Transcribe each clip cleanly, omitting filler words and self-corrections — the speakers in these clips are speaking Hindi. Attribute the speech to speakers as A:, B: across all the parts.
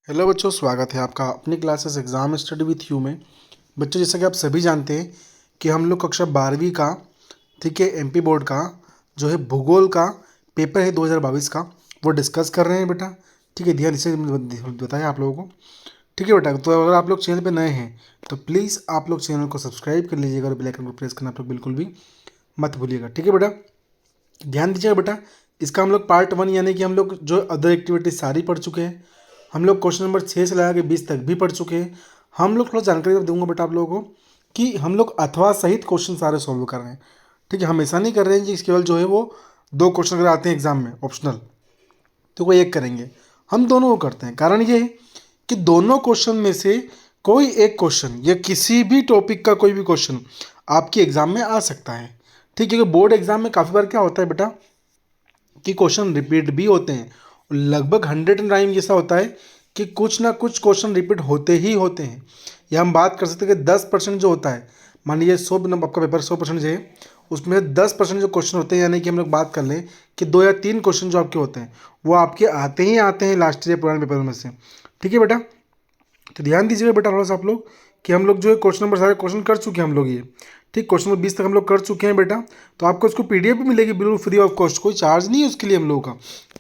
A: हेलो बच्चों, स्वागत है आपका अपनी classes exam study with you में। बच्चों, जैसा कि आप सभी जानते हैं कि हम लोग कक्षा 12वीं का, ठीक है, एमपी बोर्ड का जो है भूगोल का पेपर है 2022 का, वो डिस्कस कर रहे हैं बेटा। ठीक है, ध्यान से बताया आप लोगों को। ठीक है बेटा, तो अगर आप लोग चैनल पर नए हैं तो प्लीज़ आप लोग चैनल को सब्सक्राइब कर लीजिएगा और बेल आइकन को प्रेस करना आप लोग बिल्कुल भी मत भूलिएगा। ठीक है बेटा, ध्यान दीजिएगा बेटा। इसका हम लोग पार्ट 1 यानी कि हम लोग जो अदर एक्टिविटीज सारी पढ़ चुके हैं। हम लोग क्वेश्चन नंबर 6 से लगा के 20 तक भी पढ़ चुके हैं। हम लोग थोड़ा जानकारी दूंगा बेटा आप लोगों को कि हम लोग अथवा सहित क्वेश्चन सारे सॉल्व कर रहे हैं। ठीक है, हम ऐसा नहीं कर रहे हैं कि केवल जो है वो 2 क्वेश्चन अगर आते हैं एग्जाम में ऑप्शनल तो वो एक करेंगे। हम दोनों को करते हैं। कारण ये है कि दोनों क्वेश्चन में से कोई एक क्वेश्चन या किसी भी टॉपिक का कोई भी क्वेश्चन आपके एग्जाम में आ सकता है। ठीक है, क्योंकि बोर्ड एग्जाम में काफ़ी बार क्या होता है बेटा कि क्वेश्चन रिपीट भी होते हैं। लगभग 100 टाइम जैसा होता है कि कुछ ना कुछ क्वेश्चन रिपीट होते ही होते हैं। या हम बात कर सकते हैं कि 10% जो होता है, मान लीजिए 100 नंबर आपका पेपर 100% है, उसमें 10% जो क्वेश्चन होते हैं, यानी कि हम लोग बात कर लें कि 2 या 3 क्वेश्चन जो आपके होते हैं वो आपके आते ही आते हैं लास्ट ईयर पुराने पेपर में से। ठीक है बेटा, तो ध्यान दीजिएगा बेटा थोड़ा सा आप लोग कि हम लोग जो है क्वेश्चन नंबर सारे क्वेश्चन कर चुके हैं हम लोग ये। ठीक, क्वेश्चन नंबर 20 तक हम लोग कर चुके हैं बेटा। तो आपको इसको पीडीएफ भी मिलेगी बिल्कुल फ्री ऑफ कॉस्ट, कोई चार्ज नहीं है उसके लिए हम लोगों का,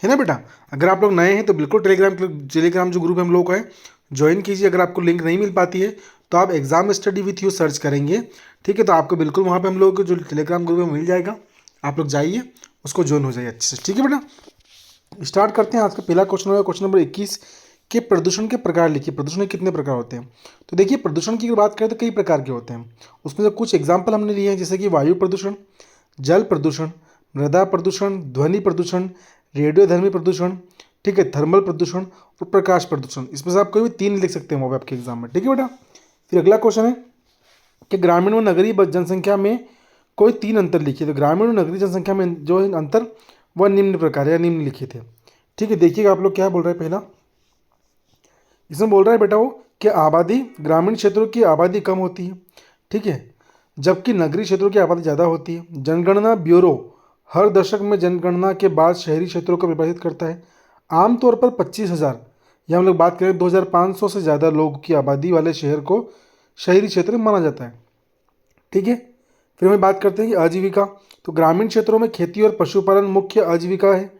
A: है ना बेटा। अगर आप लोग नए हैं तो बिल्कुल टेलीग्राम जो ग्रुप है हम लोग का है, ज्वाइन कीजिए। अगर आपको लिंक नहीं मिल पाती है तो आप exam study with you search करेंगे। ठीक है, तो आपको बिल्कुल वहाँ पर हम लोग जो टेलीग्राम ग्रुप है मिल जाएगा। आप लोग जाइए, उसको ज्वाइन हो जाइए अच्छे से। ठीक है बेटा, स्टार्ट करते हैं। आज का पहला क्वेश्चन होगा क्वेश्चन नंबर 21 के प्रदूषण के प्रकार लिखिए। प्रदूषण के कितने प्रकार होते हैं? तो देखिए, प्रदूषण की अगर बात करें तो कई प्रकार के होते हैं। उसमें से कुछ एग्जाम्पल हमने लिए हैं, जैसे कि वायु प्रदूषण, जल प्रदूषण, मृदा प्रदूषण, ध्वनि प्रदूषण, रेडियोधर्मी प्रदूषण, ठीक है, थर्मल प्रदूषण और प्रकाश प्रदूषण। इसमें से आप कोई भी 3 लिख सकते हैं वहाँ पे आपके एग्जाम में। ठीक है बेटा, फिर अगला क्वेश्चन है कि ग्रामीण व नगरीय जनसंख्या में कोई 3 अंतर लिखिए। तो ग्रामीण और नगरीय जनसंख्या में जो है अंतर वह निम्न प्रकार या निम्नलिखित है। ठीक है, देखिएगा आप लोग क्या बोल रहे हैं। पहला इसमें बोल रहा है बेटा वो कि आबादी, ग्रामीण क्षेत्रों की आबादी कम होती है, ठीक है, जबकि नगरीय क्षेत्रों की आबादी ज़्यादा होती है। जनगणना ब्यूरो हर दशक में जनगणना के बाद शहरी क्षेत्रों को विभाजित करता है। आमतौर पर 25,000 या हम लोग बात करें 2,500 से ज़्यादा लोगों की आबादी वाले शहर को शहरी क्षेत्र माना जाता है। ठीक है, फिर हम बात करते हैं कि आजीविका। तो ग्रामीण क्षेत्रों में खेती और पशुपालन मुख्य आजीविका है।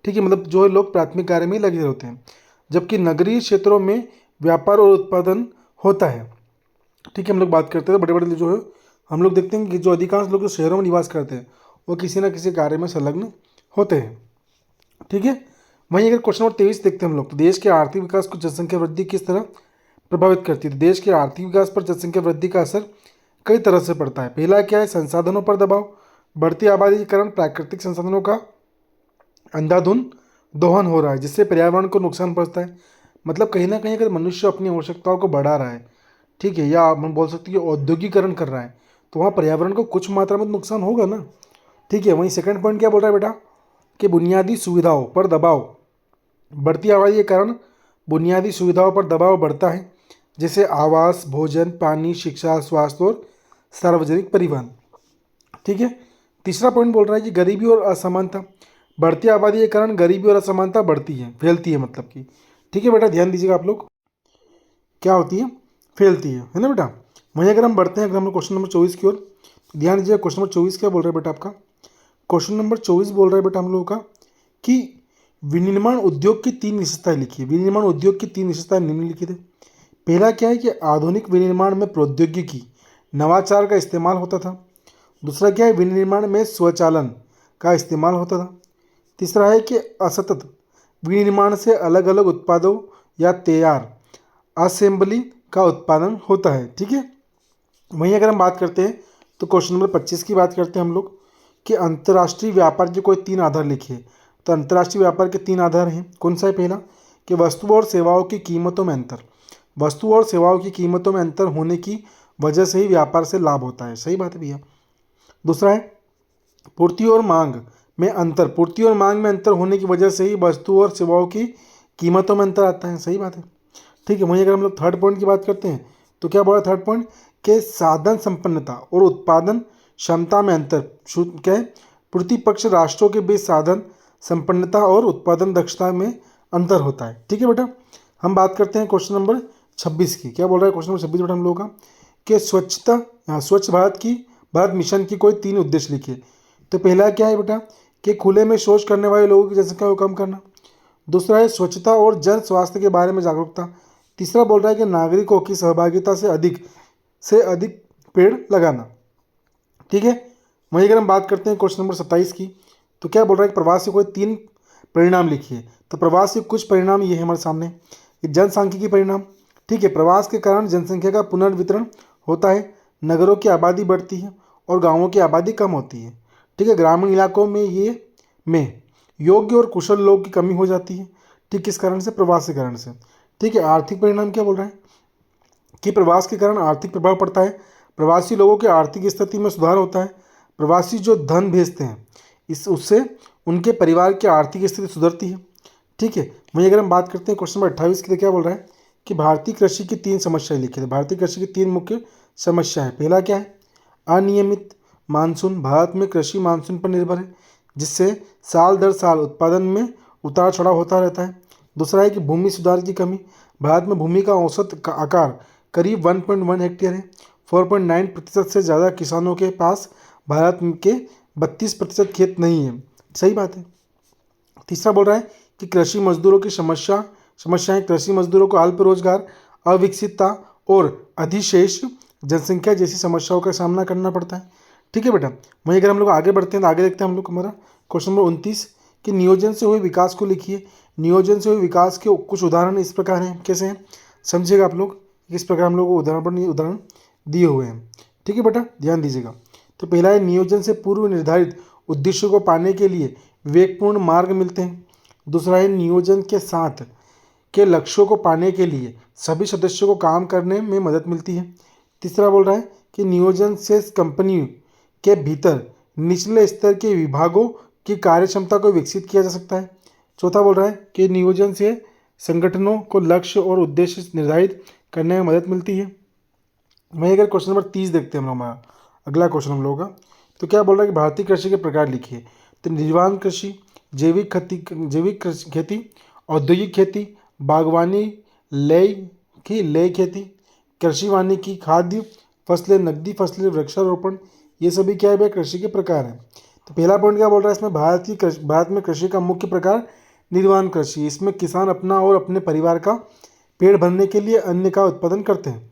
A: ठीक है, मतलब जो है लोग प्राथमिक कार्य में लगे होते हैं, जबकि नगरीय क्षेत्रों में व्यापार और उत्पादन होता है। ठीक है, हम लोग बात करते हैं तो बड़े बड़े जो है हम लोग देखते हैं कि जो अधिकांश लोग जो शहरों में निवास करते हैं वो किसी न किसी कार्य में संलग्न होते हैं। ठीक है, वहीं अगर क्वेश्चन नंबर 23 देखते हैं हम लोग, तो देश के आर्थिक विकास को जनसंख्या वृद्धि किस तरह प्रभावित करती है? तो देश के आर्थिक विकास पर जनसंख्या वृद्धि का असर कई तरह से पड़ता है। पहला क्या है? संसाधनों पर दबाव। बढ़ती आबादी के कारण प्राकृतिक संसाधनों का अंधाधुंध दोहन हो रहा है, जिससे पर्यावरण को नुकसान पहुंचता है। मतलब कहीं ना कहीं अगर मनुष्य अपनी आवश्यकताओं को बढ़ा रहा है, ठीक है, या हम बोल सकते हैं कि औद्योगिकरण कर रहा है, तो वहाँ पर्यावरण को कुछ मात्रा में नुकसान होगा ना। ठीक है, वहीं सेकंड पॉइंट क्या बोल रहा है बेटा कि बुनियादी सुविधाओं पर दबाव। बढ़ती आबादी के कारण बुनियादी सुविधाओं पर दबाव बढ़ता है, जैसे आवास, भोजन, पानी, शिक्षा, स्वास्थ्य और सार्वजनिक परिवहन। ठीक है, तीसरा पॉइंट बोल रहा है कि गरीबी और असमानता। बढ़ती आबादी के कारण गरीबी और असमानता बढ़ती है, फैलती है मतलब कि। ठीक है बेटा, ध्यान दीजिएगा आप लोग, क्या होती है? फैलती है ना बेटा। वहीं अगर हम बढ़ते हैं, अगर हम क्वेश्चन नंबर 24 की ओर, तो ध्यान दीजिएगा क्वेश्चन नंबर 24 क्या बोल रहा है बेटा आपका? क्वेश्चन नंबर 24 बोल रहा है बेटा हम लोगों का कि विनिर्माण उद्योग की 3 विशेषताएं लिखिए। विनिर्माण उद्योग की 3 विशेषताएं निम्नलिखित है। पहला क्या है कि आधुनिक विनिर्माण में प्रौद्योगिकी नवाचार का इस्तेमाल होता था। दूसरा क्या है? विनिर्माण में स्वचालन का इस्तेमाल होता था। तीसरा है कि असतत विनिर्माण से अलग अलग उत्पादों या तैयार असेंबली का उत्पादन होता है। ठीक है, वहीं अगर हम बात करते हैं तो क्वेश्चन नंबर 25 की बात करते हैं हम लोग कि अंतर्राष्ट्रीय व्यापार के कोई 3 आधार लिखिए। तो अंतर्राष्ट्रीय व्यापार के 3 आधार हैं। कौन सा है? पहला कि वस्तुओं और सेवाओं की कीमतों में अंतर। वस्तुओं और सेवाओं की कीमतों में अंतर होने की वजह से ही व्यापार से लाभ होता है। सही बात है भैया। दूसरा है पूर्ति और मांग में अंतर। पूर्ति और मांग में अंतर होने की वजह से ही वस्तुओं और सेवाओं की कीमतों में अंतर आता है। सही बात है। ठीक है, वहीं अगर हम लोग थर्ड पॉइंट की बात करते हैं तो क्या बोला थर्ड पॉइंट के साधन संपन्नता और उत्पादन क्षमता में अंतर। क्या है? प्रतिपक्ष राष्ट्रों के बीच साधन संपन्नता और उत्पादन दक्षता में अंतर होता है। ठीक है बेटा, हम बात करते हैं क्वेश्चन नंबर 26 की। क्या बोल रहा है क्वेश्चन नंबर 26 बेटा हम लोगों का कि स्वच्छ भारत मिशन की कोई 3 उद्देश्य लिखिए। तो पहला क्या है बेटा कि खुले में शौच करने वाले लोगों की जनसंख्या को कम करना। दूसरा है स्वच्छता और जन स्वास्थ्य के बारे में जागरूकता। तीसरा बोल रहा है कि नागरिकों की सहभागिता से अधिक पेड़ लगाना। ठीक है, वहीं अगर हम बात करते हैं क्वेश्चन नंबर 27 की, तो क्या बोल रहा है कि प्रवास से कोई 3 परिणाम लिखिए। तो प्रवास से कुछ परिणाम ये है हमारे सामने, कि जनसांख्यिकी परिणाम। ठीक है, प्रवास के कारण जनसंख्या का पुनर्वितरण होता है, नगरों की आबादी बढ़ती है और गाँवों की आबादी कम होती है। ठीक है, ग्रामीण इलाकों में योग्य और कुशल लोग की कमी हो जाती है। ठीक, किस कारण से? प्रवास के कारण से। ठीक है, आर्थिक परिणाम क्या बोल रहा है कि प्रवास के कारण आर्थिक प्रभाव पड़ता है, प्रवासी लोगों की आर्थिक स्थिति में सुधार होता है, प्रवासी जो धन भेजते हैं उससे उनके परिवार की आर्थिक स्थिति सुधरती है। ठीक है, वहीं अगर हम बात करते हैं क्वेश्चन नंबर 28 की, तो क्या बोल रहा है कि भारतीय कृषि की 3 समस्याएं लिखी। भारतीय कृषि की 3 मुख्य समस्या है। पहला क्या है? अनियमित मानसून। भारत में कृषि मानसून पर निर्भर है, जिससे साल दर साल उत्पादन में उतार चढ़ाव होता रहता है। दूसरा है कि भूमि सुधार की कमी। भारत में भूमि का औसत आकार करीब 1.1 हेक्टेयर है। 4.9% से ज़्यादा किसानों के पास भारत के 32% खेत नहीं है। सही बात है। तीसरा बोल रहा है कि कृषि मजदूरों की समस्याएं कृषि मजदूरों को अल्प रोजगार, अविकसितता और अधिशेष जनसंख्या जैसी समस्याओं का सामना करना पड़ता है। ठीक है बेटा, वहीं अगर हम लोग आगे बढ़ते हैं तो आगे देखते हैं हम लोग हमारा क्वेश्चन नंबर 29 कि नियोजन से हुए विकास को लिखिए। नियोजन से हुए विकास के कुछ उदाहरण इस प्रकार हैं। कैसे हैं समझिएगा आप लोग, इस प्रकार हम लोग को उदाहरण दिए हुए हैं। ठीक है बेटा, ध्यान दीजिएगा। तो पहला है नियोजन से पूर्व निर्धारित उद्देश्यों को पाने के लिए विवेकपूर्ण मार्ग मिलते हैं। दूसरा है नियोजन के साथ के लक्ष्यों को पाने के लिए सभी सदस्यों को काम करने में मदद मिलती है। तीसरा बोल रहा है कि नियोजन से कंपनी के भीतर निचले स्तर के विभागों की कार्यक्षमता को विकसित किया जा सकता है। चौथा बोल रहा है कि नियोजन से संगठनों को लक्ष्य और उद्देश्य निर्धारित करने में मदद मिलती है। वहीं अगर क्वेश्चन नंबर 30 देखते हैं हम लोग, हमारा अगला क्वेश्चन हम लोगों का, तो क्या बोल रहा है कि भारतीय कृषि के प्रकार लिखिए। तो निर्वाण कृषि, जैविक खेती, औद्योगिक खेती, बागवानी, लय खेती, कृषि वानिकी, खाद्य फसलें, नकदी फसलें, वृक्षारोपण, ये सभी क्या है? कृषि के प्रकार हैं। तो पहला पॉइंट क्या बोल रहा है इसमें? भारत में कृषि का मुख्य प्रकार निर्वाण कृषि। इसमें किसान अपना और अपने परिवार का पेट भरने के लिए अन्न का उत्पादन करते हैं।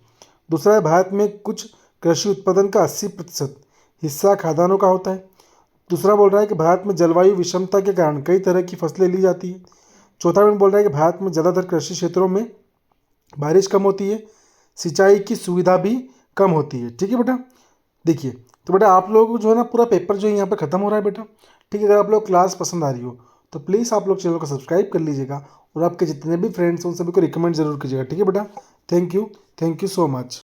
A: दूसरा है भारत में कुछ कृषि उत्पादन का 80% हिस्सा खाद्यान्नों का होता है। दूसरा बोल रहा है कि भारत में जलवायु विषमता के कारण कई तरह की फसलें ली जाती है। चौथा पॉइंट बोल रहा है कि भारत में ज़्यादातर कृषि क्षेत्रों में बारिश कम होती है, सिंचाई की सुविधा भी कम होती है। ठीक है बेटा, देखिए तो बेटा आप लोग जो है ना पूरा पेपर जो है यहाँ पर ख़त्म हो रहा है बेटा। ठीक है, अगर आप लोग क्लास पसंद आ रही हो तो प्लीज़ आप लोग चैनल को सब्सक्राइब कर लीजिएगा और आपके जितने भी फ्रेंड्स हैं उन सभी को रिकमेंड जरूर कीजिएगा। ठीक है बेटा, थैंक यू सो मच।